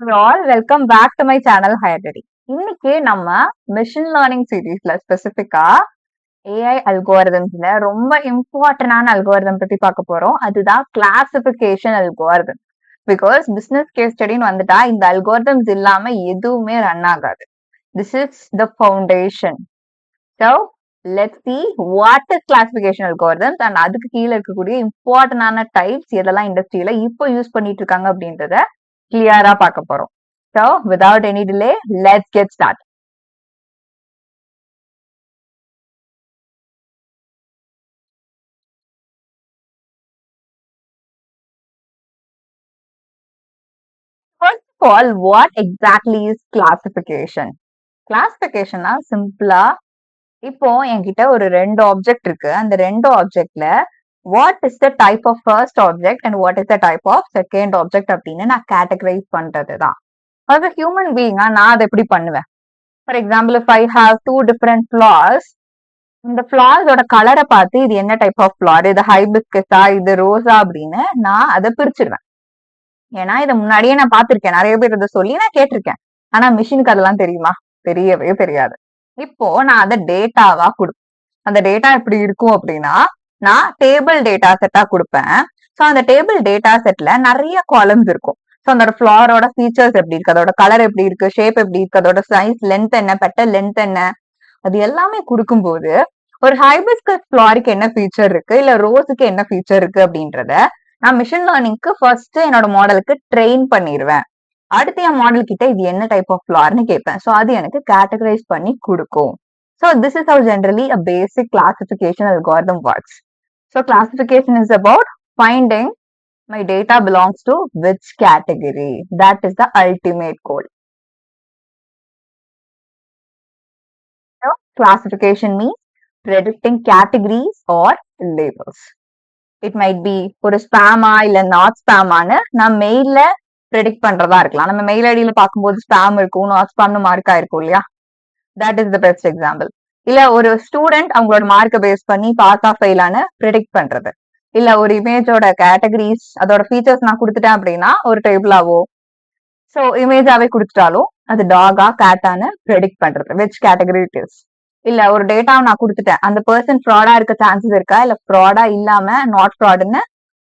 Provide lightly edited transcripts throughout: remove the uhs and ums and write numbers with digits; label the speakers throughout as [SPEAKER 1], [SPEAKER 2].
[SPEAKER 1] All welcome back to my channel Hayatari. இன்னைக்கு நம்ம machine learning சீரீஸ்ல ஸ்பெசிபிக்கா ஏஐ அல்கோரிதம்ஸ்ல ரொம்ப இம்பார்ட்டன்டான அல்கோரிதம் பத்தி பார்க்க போறோம். அதுதான் classification algorithm. Because business case ஸ்டடின்னு வந்துட்டா இந்த அல்கோரிதம்ஸ் இல்லாம எதுவுமே ரன் ஆகாது. This is the foundation. So let's see what is classification algorithms and அதுக்கு கீழே இருக்கக்கூடிய இம்பார்ட்டன்டான டைப்ஸ் எதெல்லாம் இண்டஸ்ட்ரியில இப்போ யூஸ் பண்ணிட்டு இருக்காங்க அப்படின்றத கிளியரா பார்க்க போறோம். So without any delay, let's get started. First of all, what exactly is classification? Classification சிம்பிளா இப்போ என்கிட்ட ஒரு ரெண்டு ஆப்ஜெக்ட் இருக்கு. அந்த ரெண்டு ஆப்ஜெக்ட்ல what is the type of first object and what is the type of second object அப்படின்னு நான் கேட்டகரைஸ் பண்றது தான். as a human being நான் அதை எப்படி பண்ணுவேன்? For example if I have two different flowers, இந்த ஃபிளார்ஸோட கலரை பார்த்து இது என்ன டைப் ஆஃப் ஃபிளார், இது ஹைபிஸ்கஸா இது ரோஸா அப்படின்னு நான் அதை பிரிச்சிருவேன். ஏன்னா இதை முன்னாடியே நான் பார்த்திருக்கேன், நிறைய பேர் இதை சொல்லி நான் கேட்டிருக்கேன். ஆனா மிஷினுக்கு அதெல்லாம் தெரியுமா? தெரியவே தெரியாது. இப்போ நான் அதை டேட்டாவா கொடுப்பேன். அந்த டேட்டா எப்படி இருக்கும் அப்படின்னா, நான் டேபிள் டேட்டா செட்டா கொடுப்பேன். ஸோ அந்த டேபிள் டேட்டா செட்ல நிறைய காலம்ஸ் இருக்கும். ஸோ அதோட ஃபிளாரோட ஃபீச்சர்ஸ் எப்படி இருக்கு, அதோட கலர் எப்படி இருக்கு, ஷேப் எப்படி இருக்கு, அதோட சைஸ் லென்த் என்ன, பெட்டல் லென்த் என்ன, அது எல்லாமே கொடுக்கும்போது ஒரு ஹைபிஸ்கஸ் ஃபிளாருக்கு என்ன ஃபீச்சர் இருக்கு, இல்ல ரோஸுக்கு என்ன ஃபீச்சர் இருக்கு அப்படின்றத நான் மிஷின் லேர்னிங்க்கு ஃபர்ஸ்ட் என்னோட மாடலுக்கு ட்ரெயின் பண்ணிடுவேன். அடுத்து என் மாடல் கிட்ட இது என்ன டைப் ஆஃப் ஃபிளார்னு கேட்பேன். ஸோ அது எனக்கு கேட்டகரைஸ் பண்ணி கொடுக்கும். So this is how generally a basic classification algorithm works. So classification is about finding my data belongs to which category. That is the ultimate goal. So classification means predicting categories or labels. It might be ஒரு ஸ்பேமா இல்ல not ஸ்பேமான்னு நான் மெயில்ல predict பண்றதா இருக்கலாம். நம்ம mail ஐடியில பார்க்கும்போது spam இருக்கும், not ஸ்பேம்னு மார்க்கா இருக்கும் இல்லையா? That is the best example. இல்ல ஒரு ஸ்டூடெண்ட் அவங்களோட மார்க்கை பேஸ் பண்ணி பாஸ் ஆஃப் ஃபெயிலான்னு ப்ரெடிக்ட் பண்றது. இல்ல ஒரு இமேஜோட கேட்டகரிஸ் அதோட ஃபீச்சர்ஸ் நான் கொடுத்துட்டேன் அப்படின்னா ஒரு டேபிளாவோ ஸோ இமேஜாவே கொடுத்துட்டாலும் அது டாகா கேட்டான்னு ப்ரெடிக்ட் பண்றது, விச் கேட்டகரி இட் இஸ். இல்ல ஒரு டேட்டாவை நான் கொடுத்துட்டேன், அந்த பர்சன் ஃப்ராடா இருக்க சான்சஸ் இருக்கா இல்ல ஃப்ராடா இல்லாம நாட் ஃப்ராடுன்னு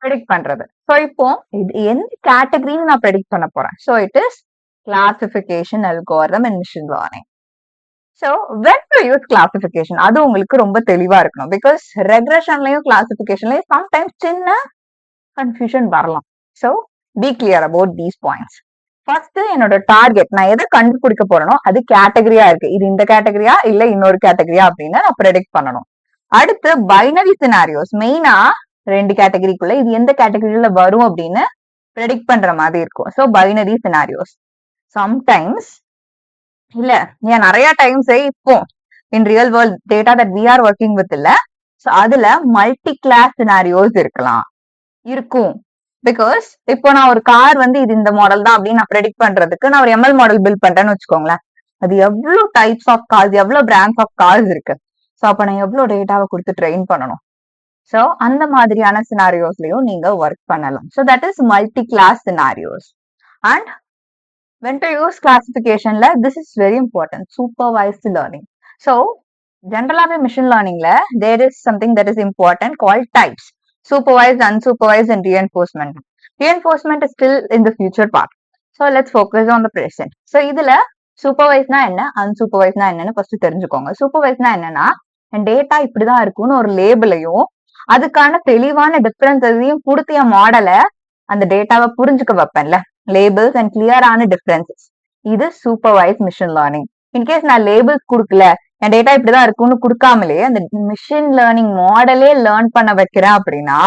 [SPEAKER 1] ப்ரெடிக்ட் பண்றது. ஸோ இப்போ இது எந்த கேட்டகரின்னு நான் ப்ரெடிக்ட் பண்ண போறேன். So it is classification algorithm in machine learning. So when to use classification அது உங்களுக்கு ரொம்ப தெளிவா இருக்கணும். பிகாஸ் ரெக்ரெஷன்லயும் கிளாசிஃபிகேஷன்லயும் சம்டைம்ஸ் சின்ன கன்ஃபியூஷன் வரலாம். So B clear about these points. First என்னோட டார்கெட், நான் எதை கண்டுபிடிக்க போறேனோ அது கேட்டகரியா இருக்கு, இது இந்த கேட்டகரியா இல்ல இன்னொரு கேட்டகரியா அப்படின்னு நான் ப்ரெடிக்ட் பண்ணணும். அடுத்து பைனரி சினாரியோஸ், மெயினா ரெண்டு கேட்டகரிக்குள்ள இது எந்த கேட்டகரியில வரும் அப்படின்னு ப்ரெடிக்ட் பண்ற மாதிரி இருக்கும். So binary scenarios. சம்டைம்ஸ் இல்ல ஏன் நிறைய டைம்ஸ் இப்போ in real world data that we are working with இல்ல, ஸோ அதுல மல்டி கிளாஸ் சினாரியோஸ் இருக்கும். பிகாஸ் இப்போ நான் ஒரு கார் வந்து இது இந்த மாடல் தான் அப்படின்னு நான் ப்ரெடிக்ட் பண்றதுக்கு நான் ஒரு எம்எல் மாடல் பில்ட் பண்றேன்னு வச்சுக்கோங்களேன். அது எவ்வளவு டைப்ஸ் ஆஃப் கார்ஸ், எவ்வளவு பிராண்ட்ஸ் ஆஃப் கார்ஸ் இருக்கு. ஸோ அப்ப நான் எவ்வளவு டேட்டாவை கொடுத்து ட்ரெயின் பண்ணணும். ஸோ அந்த மாதிரியான சினாரியோஸ்லயும் நீங்க ஒர்க் பண்ணலாம். So that is multi class scenarios. And when to use classification la, this is very important, supervised learning. So generally machine learning la there is something that is important called types: supervised, unsupervised and reinforcement. Reinforcement is still in the future part, so let's focus on the present. So idhula supervised na enna, unsupervised na enna first therinjukonga. Supervised na enna na data ipdi dhaan irukunu or label ayum adukana தெளிவான டிஃபரன்ஸையும் கொடுத்து என் மாடலை அந்த டேட்டாவை புரிஞ்சுக்க வைப்பேன்ல, labels and கிளியரான differences. இது supervise machine learning. In case நான் labels கொடுக்கல, என் டேட்டா இப்படிதான் இருக்கும்னு கொடுக்காமலே அந்த மிஷின் லேர்னிங் மாடலே லேர்ன் பண்ண வைக்கிறேன் அப்படின்னா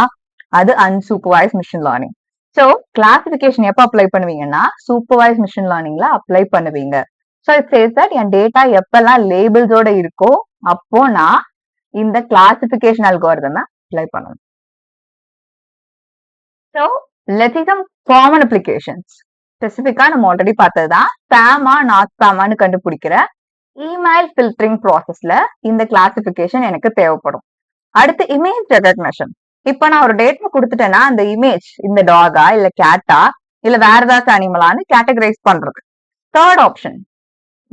[SPEAKER 1] அது unsupervised machine learning. So classification எப்போ அப்ளை பண்ணுவீங்கன்னா சூப்பர்வைஸ் மிஷின் லேர்னிங்ல அப்ளை பண்ணுவீங்க. So it says that N data எப்பெல்லாம் லேபிள்ஸோட இருக்கோ அப்போ நான் இந்த கிளாசிபிகேஷன் அல்காரிதம் அப்ளை பண்ணணும். So let's see some common applications. ஸ்பெசிபிக்கா நம்ம ஆல்ரெடி பார்த்ததுதான் ஸ்பேமா நாட் ஸ்பேமான்னு கண்டுபிடிக்கிற இமெயில் ஃபில்டரிங் ப்ராசஸ்ல இந்த கிளாசிபிகேஷன் எனக்கு தேவைப்படும். அடுத்து இமேஜ் ரெகக்னிஷன். இப்ப நான் ஒரு டேட்டா கொடுத்துட்டேன்னா அந்த இமேஜ் இந்த டாகா இல்ல கேட்டா இல்ல வேற ஏதாச்சும் அனிமலான்னு கேட்டகரைஸ் பண்றது. Third option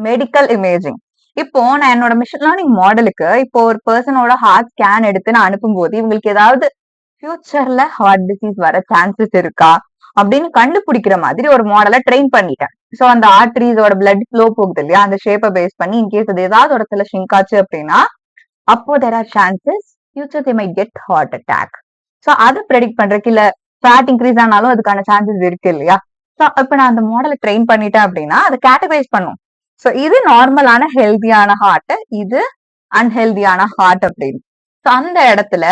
[SPEAKER 1] medical imaging. இப்போ நான் என்னோட மிஷின் லேர்னிங் மாடலுக்கு இப்போ ஒரு பர்சனோட ஹார்ட் ஸ்கேன் எடுத்து நான் அனுப்பும்போது இவங்களுக்கு ஏதாவது ஃபியூச்சர்ல ஹார்ட் டிசீஸ் வர சான்சஸ் இருக்கா அப்படின்னு கண்டுபிடிக்கிற மாதிரி ஒரு மாடலை ட்ரெயின் பண்ணிட்டேன். சோ அந்த ஆர்டரிஸோட பிளட் ஃப்ளோ போகுது இல்லையா, அந்த ஷேப்பை பேஸ் பண்ணி இன்கேஸ் அது ஏதாவது இடத்துல ஷ்ரிங்க் ஆச்சு அப்படின்னா அப்போ there are chances future they might get heart attack. So அதை ப்ரெடிக்ட் பண்றதுக்கு இல்ல ஃபேட் இன்க்ரீஸ் ஆனாலும் அதுக்கான சான்சஸ் இருக்கு இல்லையா. சோ இப்ப நான் அந்த மாடலை ட்ரெயின் பண்ணிட்டேன் அப்படின்னா அதை கேட்டகரைஸ் பண்ணும். சோ இது நார்மலான ஹெல்தியான ஹார்ட், இது அன்ஹெல்தியான ஹார்ட் அப்படின்னு. சோ அந்த இடத்துல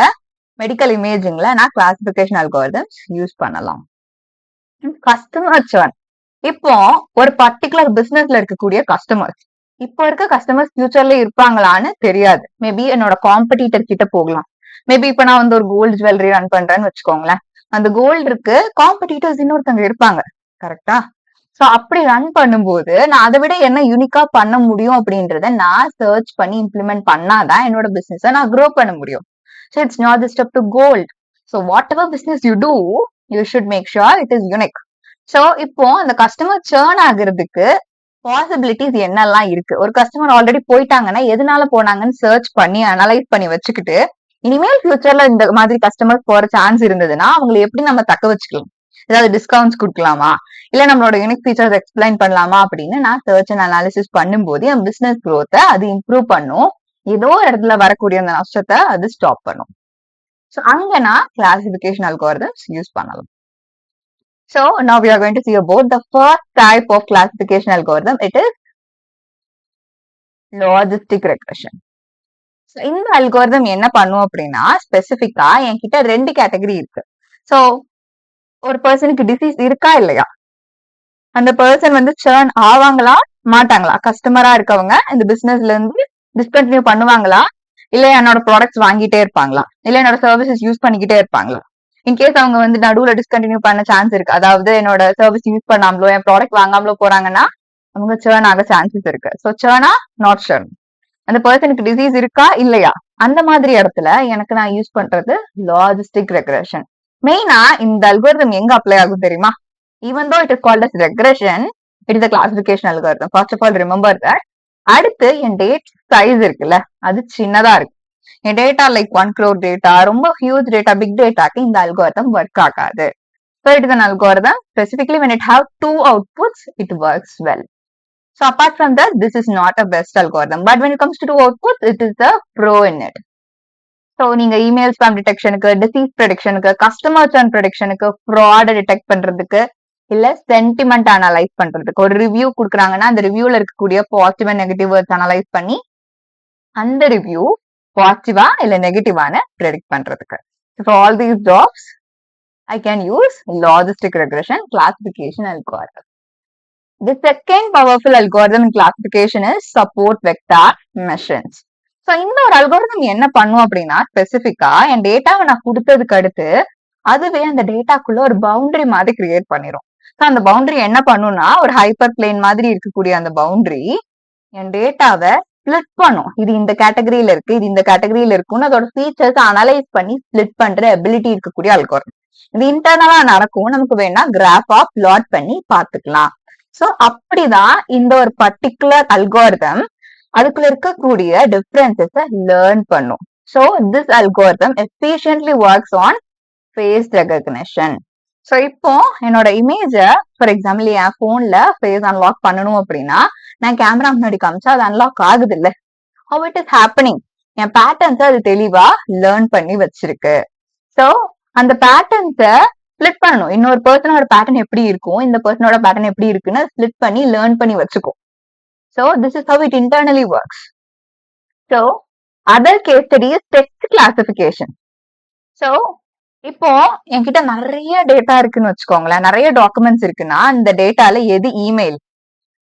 [SPEAKER 1] மெடிக்கல் இமேஜிங்ல நான் கிளாசிபிகேஷன் அல்காரிதம்ஸ் யூஸ் பண்ணலாம். கஸ்டமர் சர்ன். இப்போ ஒரு பர்டிகுலர் பிசினஸ்ல இருக்கக்கூடிய கஸ்டமர்ஸ், இப்போ இருக்க கஸ்டமர்ஸ் ஃபியூச்சர்ல இருப்பாங்களான்னு தெரியாது. மேபி என்னோட காம்படிட்டர் கிட்ட போகலாம். மேபி இப்ப நான் வந்து ஒரு கோல்டு ஜுவல்லரி ரன் பண்றேன்னு வச்சுக்கோங்களேன். அந்த கோல்டுக்கு காம்படிட்டர்ஸ் இன்னொருத்தவங்க இருப்பாங்க, கரெக்டா? சோ அப்படி ரன் பண்ணும்போது நான் அதை விட என்ன யூனிக்கா பண்ண முடியும் அப்படின்றத நான் சர்ச் பண்ணி இம்ப்ளிமெண்ட் பண்ணாதான் என்னோட பிசினஸை நான் க்ரோ பண்ண முடியும். So it's not just up to gold. So whatever business you do, you should make sure it is unique. So இப்போ அந்த கஸ்டமர் சேர்ன் ஆகுறதுக்கு பாசிபிலிட்டிஸ் என்னெல்லாம் இருக்கு? ஒரு கஸ்டமர் ஆல்ரெடி போயிட்டாங்கன்னா எதனால போனாங்கன்னு சர்ச் பண்ணி அனலைஸ் பண்ணி வச்சுக்கிட்டு இனிமேல் ஃபியூச்சர்ல இந்த மாதிரி கஸ்டமர் போற சான்ஸ் இருந்ததுன்னா அவங்களை எப்படி நம்ம தக்க வச்சுக்கலாம்? ஏதாவது டிஸ்கவுண்ட்ஸ் கொடுக்கலாமா, இல்ல நம்மளோட யூனிக் ஃபீச்சர்ஸ் எக்ஸ்பிளைன் பண்ணலாமா அப்படின்னு நான் சர்ச் அண்ட் அனாலிசிஸ் பண்ணும்போது என் பிசினஸ் க்ரோத்தை அது இம்ப்ரூவ் பண்ணும். ஏதோ இடத்துல வரக்கூடிய அந்த நஷ்டத்தை அது ஸ்டாப் பண்ணும். சோ அங்க நான் கிளாசிபிகேஷன் அல்காரிதம்ஸ் யூஸ் பண்ணலாம். So now we are going to see about the first type of classification algorithm. It is logistic regression. So இந்த அல்காரிதம் என்ன பண்ணும் அப்படின்னா ஸ்பெசிபிக்கா என்கிட்ட 2 கேட்டகரி இருக்கு. சோ ஒரு பர்சனுக்கு டிசீஸ் இருக்கா இல்லையா, அந்த பர்சன் வந்து சேர்ன் ஆவாங்களா மாட்டாங்களா, கஸ்டமரா இருக்கவங்க இந்த பிசினஸ்ல இருந்து டிஸ்கண்டினியூ பண்ணுவாங்களா, இல்ல என்னோட ப்ராடக்ட்ஸ் வாங்கிட்டே இருப்பாங்களா, இல்ல என்னோட சர்வீசஸ் யூஸ் பண்ணிக்கிட்டே இருப்பாங்களா. இன்கேஸ் அவங்க வந்து நடுவுல டிஸ்கண்டினியூ பண்ண சான்ஸ் இருக்கு, அதாவது என்னோட சர்வீஸ் யூஸ் பண்ணாமலோ என் ப்ராடக்ட் வாங்காமலோ போறாங்கன்னா அவங்க சேர்ன் ஆக சான்சஸ் இருக்கு. சோ சேர்னா நாட் சேர்ன். அந்த பர்சனுக்கு டிசீஸ் இருக்கா இல்லையா, அந்த மாதிரி இடத்துல எனக்கு நான் யூஸ் பண்றது லாஜிஸ்டிக் ரெக்ரெஷன். மெயினா இந்த அல்காரிதம் எங்க அப்ளை ஆகும் தெரியுமா? Even though it is called as regression, it is a classification algorithm. First of all remember that. அடுத்து என் டேட் சைஸ் இருக்குல்ல, அது சின்னதா இருக்கு. என் டேட்டா லைக் 1 crore டேட்டா, ரொம்ப ஹியூஜ் டேட்டா, பிக் டேட்டாக்கு இந்த அல்காரிதம் ஒர்க் ஆகாது. So it is an algorithm specifically when it have 2 outputs, it works well. So apart from that, this is not a best algorithm. But when it comes to 2 outputs, it is the pro in it. So நீங்க email spam டிடெக்ஷனுக்கு, disease ப்ரெடிக்ஷனுக்கு, customer churn ப்ரெடிக்ஷனுக்கு, fraud detect பண்றதுக்கு, இல்ல sentiment analyse பண்றதுக்கு, ஒரு review கொடுக்குறாங்கன்னா அந்த ரிவ்யூல இருக்கக்கூடிய positive and negative words analyse பண்ணி அந்த ரிவ்யூ பாசிட்டிவா இல்ல நெகட்டிவான ப்ரெடிக்ட் பண்றதுக்கு. For all these jobs, I can use logistic regression classification algorithm. The second powerful algorithm in classification is support vector machines. So இந்த ஒரு அல்காரிதம் என்ன பண்ணும் அப்படின்னா ஸ்பெசிபிக்கா என் டேட்டாவை நான் கொடுத்ததுக்கு அடுத்து அதுவே அந்த டேட்டாக்குள்ள ஒரு பவுண்டரி மாதிரி கிரியேட் பண்ணிரும். ஸோ அந்த பவுண்டரி என்ன பண்ணும்னா ஒரு ஹைப்பர் பிளேன் மாதிரி இருக்கக்கூடிய அந்த பவுண்டரி என் டேட்டாவை ஸ்பிளிட் பண்ணும். இது இந்த கேட்டகரியில இருக்கு, இது இந்த கேட்டகரியில இருக்குன்னு அதோட ஃபீச்சர்ஸ் அனலைஸ் பண்ணி ஸ்பிளிட் பண்ற எபிலிட்டி இருக்கக்கூடிய அல்காரிதம். இது இன்டர்னலா நடக்கும், நமக்கு வேணா கிராஃபா பிளாட் பண்ணி பாத்துக்கலாம். சோ அப்படிதான் இந்த ஒரு பர்டிகுலர் அல்காரிதம் அதுக்குள்ள இருக்கக்கூடிய டிஃபரன்சஸ லேர்ன் பண்ணும். So this algorithm efficiently works on face recognition. So இப்போ என்னோட இமேஜ ஃபார் எக்ஸாம்பிள் என் போன்ல ஃபேஸ் அன்லாக் பண்ணணும் அப்படின்னா நான் கேமரா முன்னாடி காமிச்சா அது அன்லாக் ஆகுது இல்ல. How it is happening, N patterns அது தெளிவா லேர்ன் பண்ணி வச்சிருக்கு. சோ அந்த பேட்டர்ன்ஸ ஸ்பிளிட் பண்ணணும். இன்னொரு பர்சனோட பேட்டர்ன் எப்படி இருக்கும், இந்த பர்சனோட பேட்டர்ன் எப்படி இருக்குன்னு ஸ்பிளிட் பண்ணி லேர்ன் பண்ணி வச்சுக்கும். So this is how it internally works. So other case study is text classification. So இப்போ என்கிட்ட நிறைய டேட்டா இருக்குன்னு வச்சுக்கோங்களேன், நிறைய டாக்குமெண்ட்ஸ் இருக்குன்னா இந்த டேட்டால எது இமெயில்,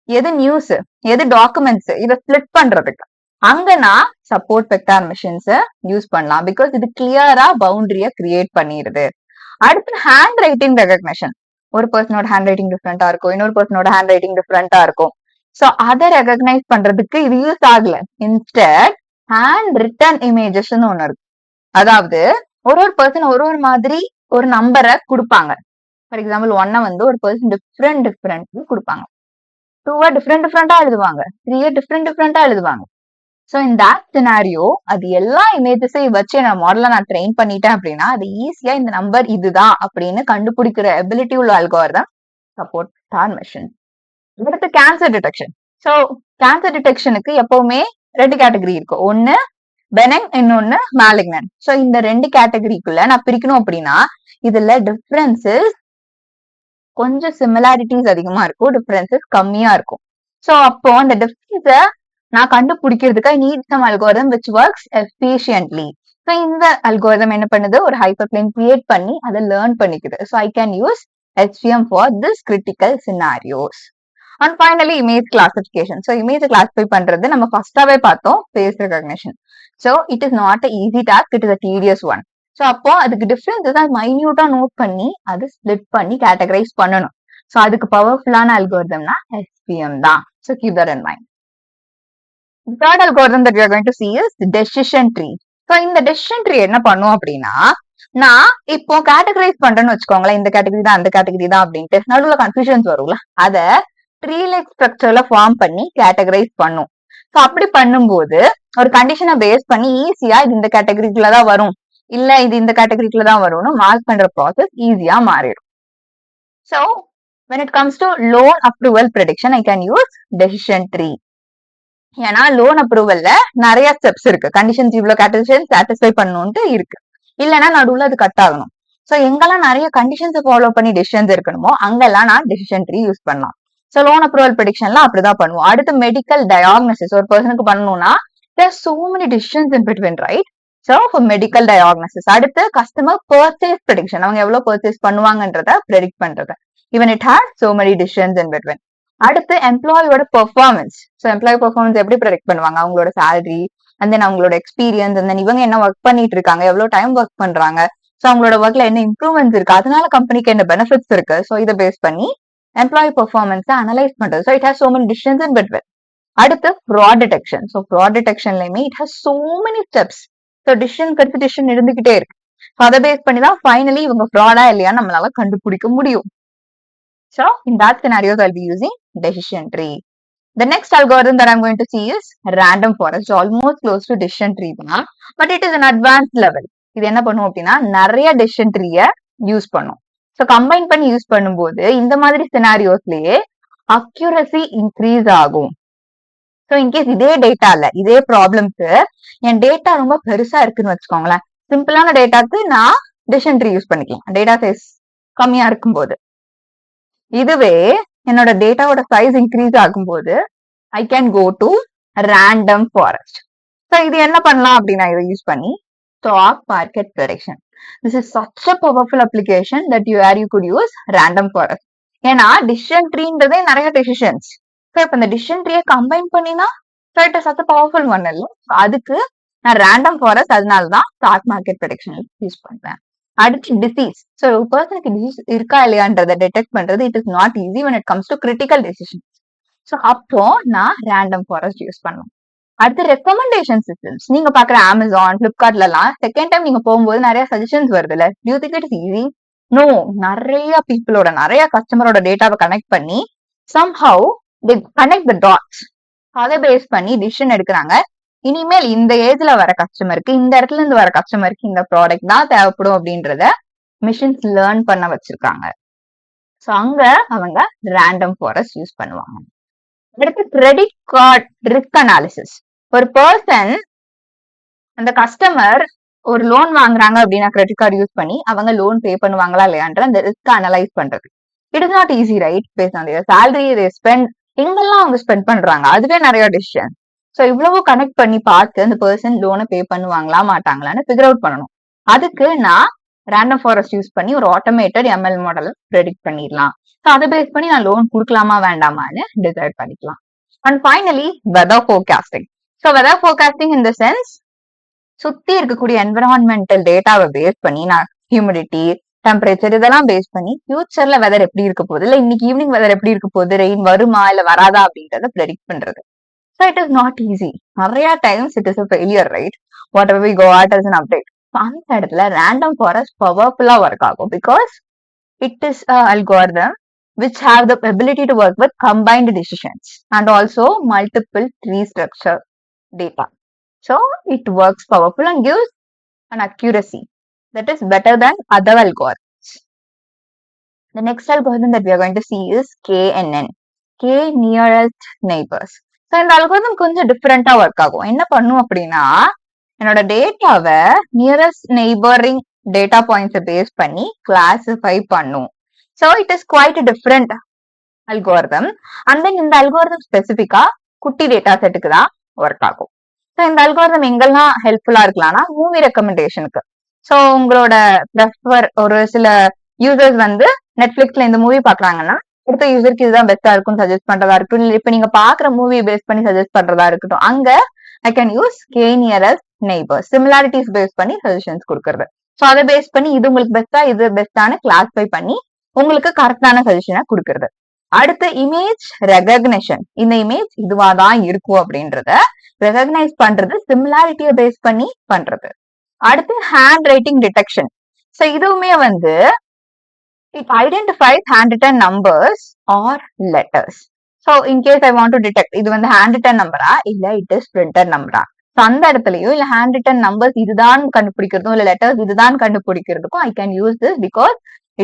[SPEAKER 1] எது நியூஸ், எது டாக்குமெண்ட்ஸ், இதை ஸ்பிளிட் பண்றதுக்கு அங்க நான் சப்போர்ட் வெக்டார் மெஷின்ஸ் யூஸ் பண்ணலாம். பிகாஸ் இது கிளியரா பவுண்டரிய கிரியேட் பண்ணிடுது. அடுத்து ஹேண்ட் ரைட்டிங் ரெகக்னிஷன். ஒரு பர்சனோட ஹேண்ட் ரைட்டிங் டிஃப்ரெண்டா இருக்கும், இன்னொரு பர்சனோட ஹேண்ட் ரைட்டிங் டிஃப்ரெண்டா இருக்கும். சோ அதை ரெகக்னைஸ் பண்றதுக்கு இது யூஸ் ஆகல. இன்ஸ்டெட் ஹேண்ட் ரிட்டன் இமேஜஸ் ஒண்ணு இருக்கு. அதாவது ஒரு ஒரு பர்சன் ஒரு ஒரு மாதிரி ஒரு நம்பரை கொடுப்பாங்க. ஃபார் எக்ஸாம்பிள் 1 வந்து ஒரு பர்சன் டிஃப்ரெண்ட் கொடுப்பாங்க, 2 டிஃப்ரெண்டா எழுதுவாங்க, 3 டிஃப்ரெண்டா எழுதுவாங்க. ஸோ இன் தட் சினாரியோ அது எல்லா இமேஜஸையும் வச்சு நான் மாடலை நான் ட்ரெயின் பண்ணிட்டேன் அப்படின்னா அது ஈஸியா இந்த நம்பர் இதுதான் அப்படின்னு கண்டுபிடிக்கிற எபிலிட்டி உள்ள அல்காரிதம் சப்போர்ட் ஆர் மெஷின். அடுத்து கேன்சர் டிடெக்ஷன். ஸோ கேன்சர் டிடெக்ஷனுக்கு எப்பவுமே 2 கேட்டகரி இருக்கும், ஒன்னு பெனங், இன்னொன்னு மேலிக்னன்ட். ஸோ இந்த 2 கேட்டகரிக்குள்ள நான் பிரிக்கணும் அப்படின்னா இதுல டிஃபரன்சஸ் கொஞ்சம் சிமிலாரிட்டிஸ் அதிகமா இருக்கும், டிஃபரன்சஸ் கம்மியா இருக்கும். ஸோ அப்போ அந்த டிஃபரன்ஸை நான் கண்டுபிடிக்கிறதுக்கு I need some algorithm which works efficiently. So இந்த அல்காரிதம் என்ன பண்ணுது, ஒரு ஹைப்பர் பிளேன் கிரியேட் பண்ணி அதை லேர்ன் பண்ணிக்குது. So I can use HVM for this critical scenarios. And finally image classification. So image classify பண்றது நம்ம ஃபர்ஸ்டாவே பார்த்தோம், face recognition. So it is not a easy task, it is a tedious one. So அப்போ அதுக்கு differences மைன்யூட்டா note பண்ணி அது split பண்ணி categorise பண்ணணும். ஸோ அதுக்கு பவர்ஃபுல்லான அல்காரிதம்னா HVM தான். So keep that in mind. The third algorithm that we are going to see is the decision tree. So இந்த decision tree என்ன பண்ணும் அப்படின்னா, நான் இப்போ கேட்டகரைஸ் பண்றேன்னு வச்சுக்கோங்களேன், இந்த கேட்டகரி தான் அந்த கேட்டகரி தான் அப்படின்ட்டு நடுவுல கன்ஃபியூஷன்ஸ் வரும்ல, அத ட்ரீ லைக் ஸ்ட்ரக்சர்ல ஃபார்ம் பண்ணி கேட்டகரைஸ் பண்ணும். ஸோ அப்படி பண்ணும்போது ஒரு கண்டிஷனை பேஸ் பண்ணி ஈஸியா இது இந்த கேட்டகரிக்குள்ள தான் வரும், இல்ல இது இந்த கேட்டகரிக்குள்ள தான் வரும்னு மார்க் பண்ற ப்ராசஸ் ஈஸியா மாறிடும். So when it comes to loan approval prediction, I can use decision tree. ஏன்னா லோன் அப்ரூவல்ல நிறைய ஸ்டெப்ஸ் இருக்கு, கண்டிஷன்ஸ் இவ்வளவு கேட்டகரிஸ் சாட்டிஸ்ஃபை பண்ணணும்ட்டு இருக்கு, இல்லைன்னா நடுவுல அது கட் ஆகணும். ஸோ எங்கெல்லாம் நிறைய கண்டிஷன்ஸை ஃபாலோ பண்ணி டெசிஷன்ஸ் இருக்கணுமோ அங்கெல்லாம் நான் டெசிஷன் ட்ரீ யூஸ் பண்ணலாம். ஸோ லோன் அப்ரூவல் ப்ரெடிக்ஷன்ல அப்படிதான் பண்ணுவோம். அடுத்து மெடிக்கல் டயாக்னோசிஸ் ஒரு பர்சனுக்கு பண்ணணும்னா there so many decisions in between, right? So medical diagnosis. அடுத்து கஸ்டமர் பர்ச்சேஸ் ப்ரெடிக்ஷன், அவங்க எவ்வளவு பர்ச்சேஸ் பண்ணுவாங்கன்றத ப்ரெடிக்ட் பண்றது. Even it has so many decisions in between. அடுத்து எம்ப்ளாயோட பெர்ஃபார்மன்ஸ். ஸோ எம்ப்ளாயி பெர்ஃபார்மன்ஸ் எப்படி ப்ரெடிக்ட் பண்ணுவாங்க, அவங்களோட சேலரி அண்ட் தென் அவங்களோட எக்ஸ்பீரியன்ஸ் அண்ட் தென் இவங்க என்ன ஒர்க் பண்ணிட்டு இருக்காங்க, எவ்வளவு டைம் ஒர்க் பண்றாங்க, ஸோ அவங்களோட ஒர்க்ல என்ன இம்ப்ரூவ்மெண்ட்ஸ் இருக்கு, அதனால கம்பெனிக்கு என்ன பெனிஃபிட்ஸ் இருக்கு. ஸோ இதை பேஸ் பண்ணி எம்ப்ளாயி பெர்ஃபார்மன்ஸை அனலைஸ் பண்றது. So it has so many decisions in between. அடுத்து ஃப்ராட் டிடெக்ஷன். ஸோ ஃப்ராட் டிடெக்ஷன்லயுமே it has so many steps. So decision கருத்து டிசிஷன் இருந்துகிட்டே இருக்கு. ஸோ அதை பேஸ் பண்ணி தான் ஃபைனலி இவங்க ஃப்ராடா இல்லையா நம்மளால கண்டுபிடிக்க முடியும். So in that scenario, I'll be using decision tree. The next algorithm that I'm going to see is random forest, almost close to decision tree தான், but it is an advanced level. இது என்ன பண்ணும் அப்படின்னா நிறைய decision tree-ய use பண்ணும். So combine பண்ணி use பண்ணும்போது இந்த மாதிரி சினாரியோஸ்லயே அக்யூரசி இன்க்ரீஸ் ஆகும். ஸோ இன்கேஸ் இதே டேட்டால இதே ப்ராப்ளம்க்கு என் டேட்டா ரொம்ப பெருசா இருக்குன்னு வச்சுக்கோங்களேன், சிம்பிளான டேட்டாக்கு நான் decision tree யூஸ் பண்ணிக்கலாம், டேட்டா சைஸ் கம்மியா இருக்கும்போது. இதுவே என்னோட டேட்டாவோட சைஸ் இன்க்ரீஸ் ஆகும்போது I can go to random forest. So இது என்ன பண்ணலாம் அப்படின்னா இதை யூஸ் பண்ணி stock market prediction. This is such a powerful application that you could use random forest. ஏன்னா டிசிஷன் ட்ரீன்றதே நிறைய டெசிஷன்ஸ். ஸோ இப்போ இந்த டிசிஷன் ட்ரீயை கம்பைன் பண்ணினா so it is such a powerful one இல்லை. அதுக்கு நான் ரேண்டம் ஃபாரஸ்ட் அதனாலதான் ஸ்டாக் மார்க்கெட் ப்ரெடிக்ஷன் யூஸ் பண்றேன். அடுத்து டிசீஸ். ஸோ பர்சனுக்கு டிசீஸ் இருக்கா இல்லையான்றதை டிடெக்ட் பண்றது it is not easy when it comes to critical decisions. So அப்போ நான் ரேண்டம் ஃபாரஸ்ட் யூஸ் பண்ணுவேன். அடுத்து ரெக்கமெண்டேஷன் சிஸ்டம்ஸ். நீங்க பாக்குற அமேசான், பிளிப்கார்ட்ல எல்லாம் செகண்ட் டைம் நீங்க போகும்போது நிறைய சஜஷன்ஸ் வருது இல்ல, you think it is easy? No, நிறைய பீப்புளோட நிறைய கஸ்டமரோட டேட்டாவை கனெக்ட் பண்ணி somehow they connect the dots. அதை பேஸ் பண்ணி டிசிஷன் எடுக்கிறாங்க. இனிமேல் இந்த ஏஜ்ல வர கஸ்டமருக்கு, இந்த இடத்துல இருந்து வர கஸ்டமருக்கு இந்த ப்ராடக்ட் தான் தேவைப்படும் அப்படின்றத மிஷின்ஸ் லேர்ன் பண்ண வச்சிருக்காங்க. ஸோ அங்க அவங்க ரேண்டம் ஃபாரஸ்ட் யூஸ் பண்ணுவாங்க. அடுத்து கிரெடிட் கார்டு ரிஸ்க் அனாலிசிஸ். ஒரு பர்சன், அந்த கஸ்டமர் ஒரு லோன் வாங்குறாங்க அப்படின்னா கிரெடிட் கார்டு யூஸ் பண்ணி அவங்க லோன் பே பண்ணுவாங்களா இல்லையான்ற அந்த ரிஸ்க் அனலைஸ் பண்றது. It is not easy, right? Base on their salary, they spend, எங்கெல்லாம் அவங்க ஸ்பெண்ட் பண்றாங்க, அதுவே நிறைய டிசிஷன். ஸோ இவ்வளவு கனெக்ட் பண்ணி பார்த்து அந்த பர்சன் லோனை பே பண்ணுவாங்களா மாட்டாங்களான்னு ஃபிகர் அவுட் பண்ணணும். அதுக்கு நான் ரேண்டம் ஃபாரஸ்ட் யூஸ் பண்ணி ஒரு ஆட்டோமேட்டட் ML மாடலை ப்ரெடிக்ட் பண்ணிடலாம். ஸோ அதை பேஸ் பண்ணி நான் லோன் கொடுக்கலாமா வேண்டாமான்னு டிசைட் பண்ணிக்கலாம். And finally weather forecasting. So weather forecasting in the sense சுத்தி இருக்கக்கூடிய என்விரான்மெண்டல் டேட்டாவை பேஸ் பண்ணி நான் ஹியூமிடிட்டி, டெம்பரேச்சர் இதெல்லாம் பேஸ் பண்ணி ஃபியூச்சர்ல வெதர் எப்படி இருக்க போகுது, இல்ல இன்னைக்கு ஈவினிங் வெதர் எப்படி இருக்க போகுது, ரெயின் வருமா இல்ல வராதா அப்படின்றத ப்ரெடிக்ட் பண்றது. So it is not easy. நிறைய times it is a failure, right? Whatever we go out as an update. அந்த இடத்துல ரேண்டம் ஃபாரஸ்ட் பவர்ஃபுல்லா ஒர்க் ஆகும். Because It is an algorithm which have the ability to work with combined decisions and also multiple tree structure data. So it works powerful and gives an accuracy that is better than other algorithms. The next algorithm that we are going to see is KNN, K nearest neighbors. So இந்த algorithm கொஞ்சம் டிஃப்ரெண்டா work ஆகும். என்ன பண்ணும் அப்படின்னா, என்னோட டேட்டாவை nearest neighbouring data பாயிண்ட்ஸை பேஸ் பண்ணி கிளாசிஃபை பண்ணும். So it is quite different algorithm. And then இந்த அல்கோரிதம் ஸ்பெசிஃபிக்கா குட்டி டேட்டா செட்டுக்கு தான் ஒர்க் ஆகும். ஸோ இந்த அல்கோரிதம் எங்கெல்லாம் ஹெல்ப்ஃபுல்லா இருக்கலாம்னா, மூவி ரெக்கமெண்டேஷனுக்கு. ஸோ உங்களோட ப்ரெஃபர் ஒரு சில யூசர்ஸ் வந்து நெட்ஃபிளிக்ஸ்ல இந்த மூவி பாக்குறாங்கன்னா அடுத்த யூசருக்கு இதுதான் பெஸ்டா இருக்கும் சஜஸ்ட் பண்றதா இருக்கட்டும், இல்ல இப்ப நீங்க பாக்குற மூவி பேஸ் பண்ணி சஜஸ்ட் பண்றதா இருக்கட்டும், அங்க I can use K nearest neighbours similarities base பண்ணி சஜஷன்ஸ் கொடுக்கறது. ஸோ அதை பேஸ் பண்ணி இது உங்களுக்கு பெஸ்டா இது பெஸ்டான கிளாஸிஃபை பண்ணி உங்களுக்கு கரெக்டான சஜஷனை கொடுக்கறது. அடுத்து இமேஜ் ரெகக்னிஷன். இந்த இமேஜ் இதுவாதான் இருக்கும் அப்படின்றத ரெகக்னைஸ் பண்றது சிமிலாரிட்டியை பேஸ் பண்ணி பண்றது. அடுத்து ஹேண்ட் ரைட்டிங் டிடெக்ஷன். ஸோ இதுவுமே வந்து it identifies handwritten numbers or letters. So in case I want to detect இது வந்து handwritten number இல்ல it is printed number. So அந்த இடத்துலயும் இல்ல handwritten numbers இதுதான் கண்டுபிடிக்கிறதும் இல்ல letters இதுதான் கண்டுபிடிக்கிறதுக்கும் I can use this because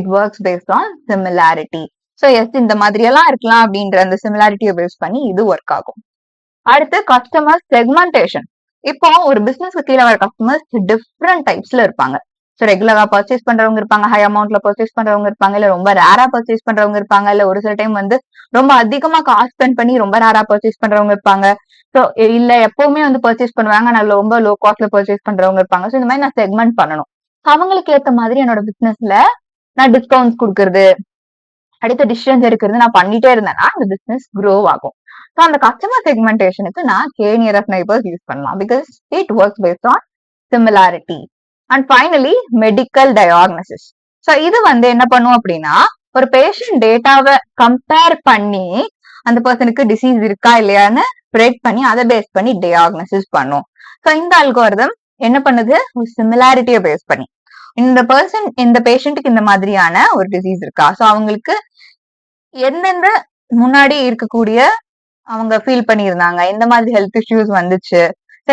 [SPEAKER 1] it works based on similarity. So yes, இந்த மாதிரி எல்லாம் இருக்கலாம் அப்படின்ற அந்த சிமிலாரிட்டியை பேஸ் பண்ணி இது ஒர்க் ஆகும். அடுத்து கஸ்டமர் செக்மெண்டேஷன். இப்போ ஒரு பிசினஸ்க்கு கீழே வர கஸ்டமர்ஸ் டிஃப்ரெண்ட் டைப்ஸ்ல இருப்பாங்க. ஸோ ரெகுலரா பர்ச்சேஸ் பண்றவங்க இருப்பாங்க, ஹை அமௌண்ட்ல பர்ச்சேஸ் பண்றவங்க இருப்பாங்க, இல்ல ரொம்ப ரேரா பர்ச்சேஸ் பண்றவங்க இருப்பாங்க, இல்ல ஒரு சில டைம் வந்து ரொம்ப அதிகமா காசு ஸ்பெண்ட் பண்ணி ரொம்ப ரேரா பர்ச்சேஸ் பண்றவங்க இருப்பாங்க. ஸோ இல்ல எப்பவுமே வந்து பர்ச்சேஸ் பண்ணுவாங்க, நான் ரொம்ப லோ காஸ்ட்ல பர்ச்சேஸ் பண்றவங்க இருப்பாங்க. ஸோ இந்த மாதிரி நான் செக்மெண்ட் பண்ணணும். அவங்களுக்கு ஏற்ற மாதிரி என்னோட பிசினஸ்ல நான் டிஸ்கவுண்ட்ஸ் கொடுக்கறது, அடுத்த டிசிஷன்ஸ் எடுக்கிறது நான் பண்ணிட்டே இருந்தேன்னா அந்த பிசினஸ் க்ரோ ஆகும். ஸோ அந்த கஸ்டமர் செக்மெண்டேஷனுக்கு நான் கே நியரஸ்ட் நெய்பர்ஸ் யூஸ் பண்ணலாம் because it works based on similarity. And finally medical diagnosis. So இது வந்து என்ன பண்ணும் அப்படின்னா, ஒரு பேஷண்ட் டேட்டாவை கம்பேர் பண்ணி அந்த பர்சனுக்கு டிசீஸ் இருக்கா இல்லையான்னு ப்ரெடிக்ட் பண்ணி அதை பேஸ் பண்ணி டயாக்னோசிஸ் பண்ணும். ஸோ இந்த அல்கோரிதம் என்ன பண்ணுது, ஒரு சிமிலாரிட்டியை பேஸ் பண்ணி இந்த பேஷண்ட்டுக்கு இந்த மாதிரியான ஒரு டிசீஸ் இருக்கா, ஸோ அவங்களுக்கு எந்தெந்த முன்னாடி இருக்கக்கூடிய அவங்க ஃபீல் பண்ணியிருந்தாங்க, எந்த மாதிரி ஹெல்த் இஷ்யூஸ் வந்துச்சு,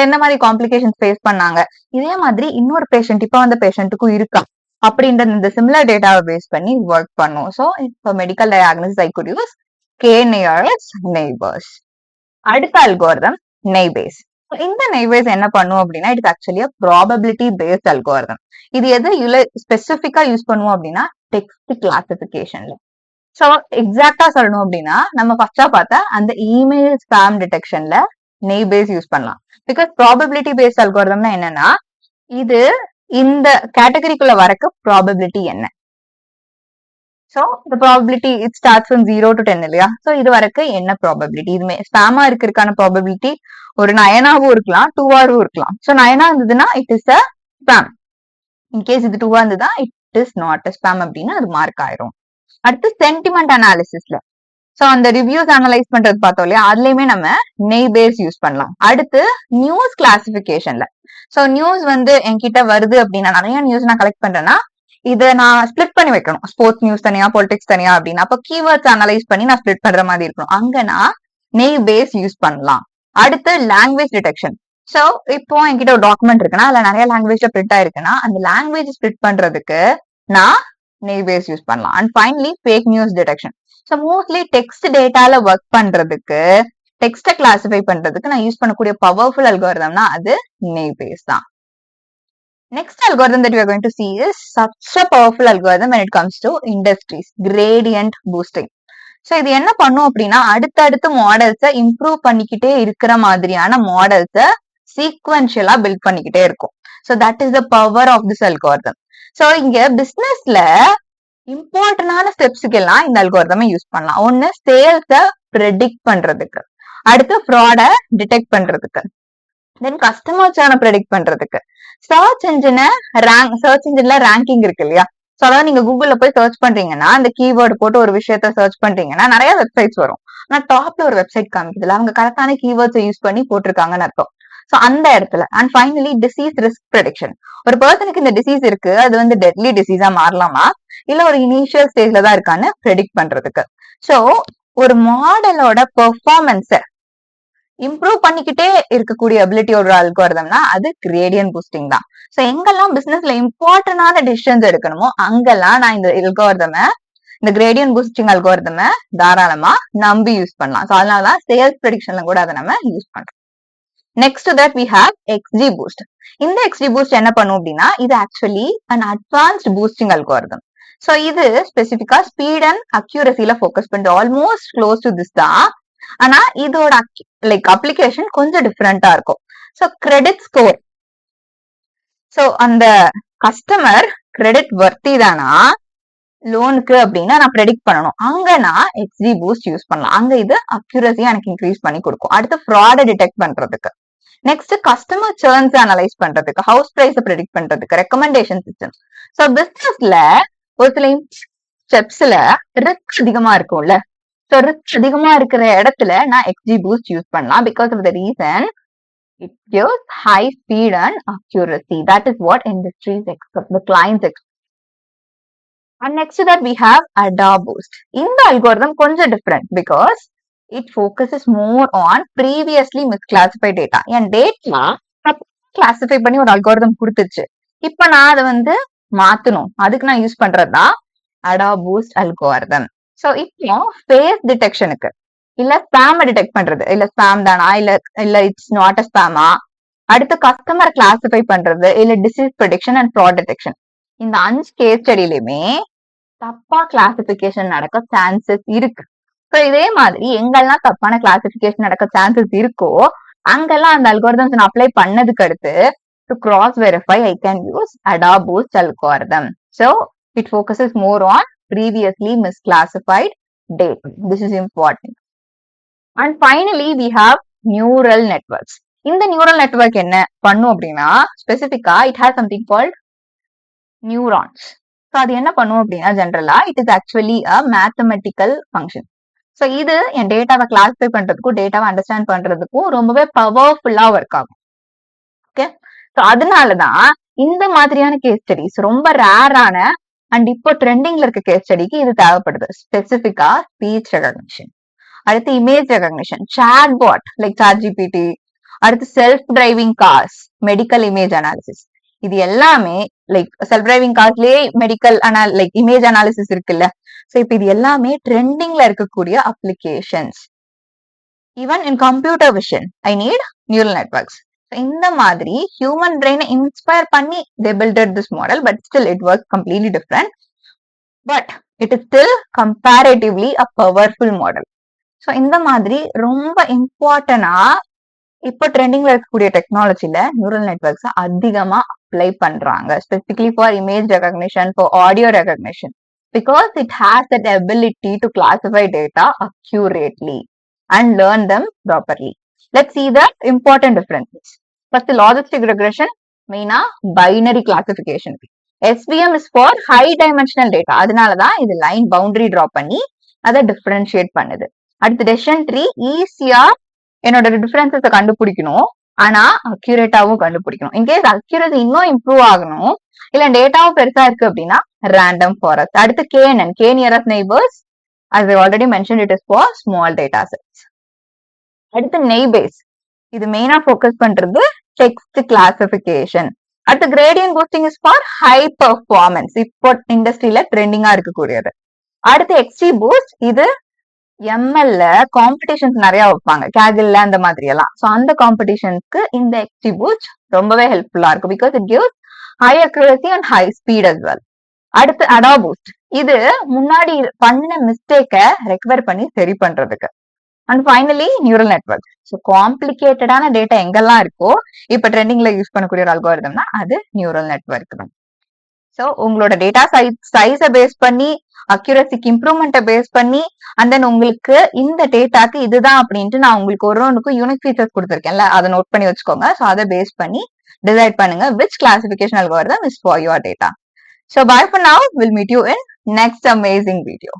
[SPEAKER 1] எந்த மாதிரி காம்ப்ளிகேஷன்ஸ் ஃபேஸ் பண்ணாங்க, இதே மாதிரி இன்னொரு பேஷண்ட் இப்ப வந்த பேஷண்ட்டுக்கும் இருக்கா அப்படின்ற இந்த சிமிலர் டேட்டாவை பேஸ் பண்ணி ஒர்க் பண்ணும். ஸோ இப்போ medical diagnosis I could use K nearest neighbours. அடுத்த அல்கோரிதம் நெய்பேஸ். இந்த நெய்பேஸ் என்ன பண்ணும் அப்படின்னா, it's actually probability based algorithm. இது எது ஸ்பெசிஃபிக்கா யூஸ் பண்ணுவோம் அப்படின்னா டெக்ஸ்ட் கிளாசிபிகேஷன்ல. ஸோ எக்ஸாக்டா சொல்லணும் அப்படின்னா நம்ம ஃபர்ஸ்டா பார்த்தா அந்த இமெயில் ஸ்பாம் டிடெக்ஷன்ல நெய்பேஸ் யூஸ் பண்ணலாம். பிகாஸ் ப்ராபபிலிட்டி பேஸ்ட் அல்கோரிதம்னா என்னன்னா, இது இந்த கேட்டகரிக்குள்ள வரக்கு ப்ராபபிலிட்டி என்ன. ஸோ இந்த probability it start from 0 to 10 இல்லையா. ஸோ இது வரைக்கும் என்ன ப்ராபபிலிட்டி, இதுமே ஸ்பாமா இருக்கிறதுக்கான ப்ராபபிலிட்டி ஒரு 9ஆவும் இருக்கலாம், 2ஆவும் இருக்கலாம். ஸோ 9ஆ இருந்ததுன்னா it is a spam. In case இது 2ஆ இருந்ததுன்னா it is not a spam அப்படின்னு அது மார்க் ஆயிரும். அடுத்து சென்டிமெண்ட் அனாலிசிஸ்ல சோ அந்த ரிவ்யூஸ் அனலைஸ் பண்றது பார்த்தோம் இல்லையா, அதுலயுமே நம்ம நெய்பேஸ் யூஸ் பண்ணலாம். அடுத்து நியூஸ் கிளாசிபிகேஷன்ல, சோ நியூஸ் வந்து என்கிட்ட வருது அப்படின்னா, நிறைய நியூஸ் நான் கலெக்ட் பண்றேன்னா இதை நான் ஸ்பிளிட் பண்ணி வைக்கணும். ஸ்போர்ட்ஸ் நியூஸ் தனியா, பொலிட்டிக்ஸ் தனியா அப்படின்னா அப்ப கீவேர்ட்ஸ் அனலைஸ் பண்ணி நான் ஸ்பிளிட் பண்ற மாதிரி இருக்கணும். அங்க நான் நெய்பேஸ் யூஸ் பண்ணலாம். அடுத்து லாங்குவேஜ் டிடெக்ஷன். சோ இப்போ என்கிட்ட ஒரு டாக்குமெண்ட் இருக்குன்னா அதுல நிறைய லாங்குவேஜ்ல பிரிண்ட் ஆயிருக்குன்னா அந்த லாங்குவேஜ் ஸ்பிளிட் பண்றதுக்கு நான் நெய்பேஸ் யூஸ் பண்ணலாம். And finally fake news detection. So mostly text டேட்டால ஒர்க் பண்றதுக்கு, டெக்ஸ்ட கிளாசிஃபை பண்றதுக்கு நான் யூஸ் பண்ணக்கூடிய பவர்ஃபுல் அல்கோரிதம்னா அது நெய்பேஸ் தான். Next algorithm that we are going to see is such a powerful algorithm when it comes to industries, gradient boosting. So இது என்ன பண்ணும் அப்படின்னா, அடுத்தடுத்து மாடல்ஸை இம்ப்ரூவ் பண்ணிக்கிட்டே இருக்கிற மாதிரியான மாடல்ஸை சீக்வென்ஷியலா பில்ட் பண்ணிக்கிட்டே இருக்கும். So that is the power of this algorithm. So இங்க பிசினஸ்ல இம்பார்ட்டன்டான ஸ்டெப்ஸுக்கு எல்லாம் இந்த அல்கோரிதமை யூஸ் பண்ணலாம். ஒன்னு சேல்ஸ ப்ரெடிக்ட் பண்றதுக்கு, அடுத்து ஃப்ராட டிடெக்ட் பண்றதுக்கு, தென் கஸ்டமர் சேர்னை ப்ரெடிக்ட் பண்றதுக்கு, சர்ச் இன்ஜின்ல ரேங்கிங் இருக்கு இல்லையா. சோ அதாவது நீங்க கூகுள்ல போய் சர்ச் பண்றீங்கன்னா, அந்த கீவேர்டு போட்டு ஒரு விஷயத்த சர்ச் பண்றீங்கன்னா நிறைய வெப்சைட்ஸ் வரும். ஆனா டாப்ல ஒரு வெப்சைட் காமிக்குதுல, அவங்க கரெக்டான கீவேர்ட்ஸை யூஸ் பண்ணி போட்டிருக்காங்கன்னு அர்த்தம். சோ அந்த இடத்துல. And finally disease risk prediction. ஒரு பர்சனுக்கு இந்த டிசீஸ் இருக்கு, அது வந்து டெட்லி டிசீஸா மாறலாமா, இல்ல ஒரு இனிஷியல் ஸ்டேஜ்ல தான் இருக்கான்னு ப்ரெடிக்ட் பண்றதுக்கு. சோ ஒரு மாடலோட பெர்ஃபார்மன்ஸ இம்ப்ரூவ் பண்ணிக்கிட்டே இருக்கக்கூடிய அபிலிட்டியோட அல்காரிதம்னா அது கிரேடியன்ட் பூஸ்டிங் தான். சோ எங்கெல்லாம் பிசினஸ்ல இம்பார்ட்டன்டான டிசிஷன்ஸ் எடுக்கணுமோ அங்கெல்லாம் நான் இந்த அல்காரிதம, இந்த கிரேடியன்ட் பூஸ்டிங் அல்காரிதம தாராளமா நம்பி யூஸ் பண்ணலாம். சோ அதனாலதான் சேல்ஸ் ப்ரெடிக்ஷன்ல கூட அதை நம்ம யூஸ் பண்றோம். Next that we have XG boost. இந்த XG பூஸ்ட் என்ன பண்ணும் அப்படின்னா இது actually an advanced boosting algorithm. So இது ஸ்பெசிபிக்கா ஸ்பீட் அண்ட் அக்யூரசில ஃபோக்கஸ் பண்ணுது. ஆல்மோஸ்ட் க்ளோஸ் டு திஸ் தான். ஆனா இதோட லைக் அப்ளிகேஷன் கொஞ்சம் டிஃப்ரெண்டா இருக்கும். சோ கிரெடிட் ஸ்கோர், சோ அந்த கஸ்டமர் கிரெடிட் வர்த்தி தானா லோனுக்கு அப்படின்னா நான் ப்ரெடிக்ட் பண்ணணும். அங்க நான் XG பூஸ்ட் யூஸ் பண்ணலாம். அங்க இது அக்யூரசியா எனக்கு இன்க்ரீஸ் பண்ணி கொடுக்கும். அடுத்து ஃப்ராட டிடெக்ட் பண்றதுக்கு, நெக்ஸ்ட் கஸ்டமர் சர்ன்ஸ் அனலைஸ் பண்றதுக்கு, ஹவுஸ் பிரைஸ் ப்ரெடிக்ட் பண்றதுக்கு, ரெக்கமெண்டேஷன் சிஸ்டம். சோ பிசினஸ்ல ஒரு சில ஸ்டெப்ஸ்ல ரிஸ்க் அதிகமா இருக்கும்ல. சோ ரிஸ்க் அதிகமா இருக்கிற இடத்துல நான் XG பூஸ்ட் யூஸ் பண்ணலாம். Because of the reason it gives high speed and accuracy. That is what industries expect, the clients expect. And next to that we have ADA boost. இந்த algorithm கொஞ்சம் different because it focuses more on previously misclassified data. N data classify பண்ணி ஒரு algorithm கொடுத்துச்சு. இப்ப நான் அதை வந்து மாத்தணும். அதுக்கு நான் யூஸ் பண்றதுதான் ADA boost algorithm. சோ இப்போ ஃபேஸ் டிடெக்ஷனுக்கு இல்ல ஸ்பேம் டிடெக்ட் பண்றது, இல்ல ஸ்பேம் தானா இல்ல இட்ஸ் நாட் அ ஸ்பேமா, அடுத்து கஸ்டமர் கிளாசிஃபை பண்றது, இல்ல disease prediction and fraud detection. இந்த 5 கேஸ் ஸ்டடியிலுமே தப்பா கிளாசிபிகேஷன் நடக்க சான்சஸ் இருக்கு. சோ இதே மாதிரி எங்கெல்லாம் தப்பான கிளாசிபிகேஷன் நடக்க சான்சஸ் இருக்கோ அங்கெல்லாம் அந்த அல்காரிதம்ஸ் நான் அப்ளை பண்ணதுக்கு அடுத்து to cross verify I can use ADA boost algorithm. So it focuses more on previously misclassified data. This is important. And finally we have neural networks. இந்த neural network என்ன பண்ணும் அப்படின்னா ஸ்பெசிபிக்கா it has something called neurons. So அது என்ன பண்ணும் அப்படின்னா ஜென்ரலா it is actually a mathematical function. So இது என் டேட்டாவை கிளாசிஃபை பண்றதுக்கும் டேட்டாவை அண்டர்ஸ்டாண்ட் பண்றதுக்கும் ரொம்பவே பவர்ஃபுல்லா ஒர்க் ஆகும். ஓகே, ஸோ அதனாலதான் இந்த மாதிரியான கேஸ் ஸ்டடிஸ் ரொம்ப ரேரான அண்ட் இப்போ ட்ரெண்டிங்ல இருக்க கேஸ் ஸ்டடிக்கு இது தேவைப்படுது. ஸ்பெசிபிக்கா ஸ்பீச் ரெகக்னிஷன், அடுத்து image recognition, chatbot like ChatGPT, அடுத்து self driving cars, medical image analysis. இது எல்லாமே லைக் செல்ஃப் டிரைவிங் கார்ஸ்லயே மெடிக்கல் லைக் இமேஜ் அனாலிசிஸ் இருக்குல்ல. சோ இப்ப இது எல்லாமே ட்ரெண்டிங்ல இருக்கக்கூடிய applications. Even in computer vision I need neural networks. இந்த மாதிரி ஹியூமன் பிரெயினை இன்ஸ்பயர் பண்ணி they built this model, but still it works completely different, but it is still comparatively a powerful model. So இந்த மாதிரி ரொம்ப இம்பார்ட்டன்டா இப்போ ட்ரெண்டிங்ல இருக்கக்கூடிய டெக்னாலஜில நியூரல் நெட்வொர்க்ஸ் அதிகமா அப்ளை பண்றாங்க, specifically for image recognition, for audio recognition, because it has that ability to classify data accurately and learn them properly. Let's see the important differences. First, logistic regression மெயினா binary classification. SVM is for high dimensional data. அதனாலதான் இது line boundary draw பண்ணி அதை differentiate பண்ணுது. அடுத்து decision tree ஈஸியா என்னோட டிஃபரன்சஸை கண்டுபிடிக்கணும், ஆனா அக்யூரேட்டாவும் கண்டுபிடிக்கணும். இன்கேஸ் அக்யூரசி இன்னும் இம்ப்ரூவ் ஆகணும், இல்ல டேட்டாவும் பெருசா இருக்கு அப்படின்னா ரேண்டம் ஃபாரஸ்ட். அடுத்து KNN, K nearest neighbors, as I already mentioned, it is for small data sets. அடுத்து நெய்பேஸ், இது மெயினா ஃபோக்கஸ் பண்றது டெக்ஸ்ட் கிளாசிபிகேஷன். அடுத்து gradient boosting is for high performance, இப்போ இண்டஸ்ட்ரியில ட்ரெண்டிங்கா இருக்கக்கூடியது. அடுத்து XG பூஸ்ட், இது MLல காம்படிஷன்ஸ் நிறைய வைப்பாங்க, கேகிள்ல அந்த மாதிரி எல்லாம். ஸோ அந்த காம்படிஷன்ஸ்க்கு இந்த XG பூஸ்ட் ரொம்பவே ஹெல்ப்ஃபுல்லா இருக்கும், because it gives high accuracy and high speed as well. அடுத்து ADA பூஸ்ட், இது முன்னாடி பண்ண மிஸ்டேக்கை ரெக்கவர் பண்ணி சரி பண்றதுக்கு. And finally neural network. So காம்ப்ளிகேட்டடான டேட்டா எங்கெல்லாம் இருக்கோ இப்ப ட்ரெண்டிங்ல யூஸ் பண்ணக்கூடிய ஒரு அல்காரிதம்னா அது நியூரல் நெட்வொர்க் தான். ஸோ உங்களோட டேட்டா சைஸை பேஸ் பண்ணி, அக்யூரசிக்கு இம்ப்ரூவ்மெண்ட்டை பேஸ் பண்ணி, அண்ட் தென் உங்களுக்கு இந்த டேட்டாக்கு இதுதான் அப்படின்ட்டு நான் உங்களுக்கு ஒரு ஒன்றுக்கும் யூனிக் ஃபீச்சர்ஸ் கொடுத்துருக்கேன்ல, அதை நோட் பண்ணி வச்சுக்கோங்க. ஸோ அதை பேஸ் பண்ணி டிசைட் பண்ணுங்க which classification algorithm is for your data. So bye for now. We'll meet you in next amazing video.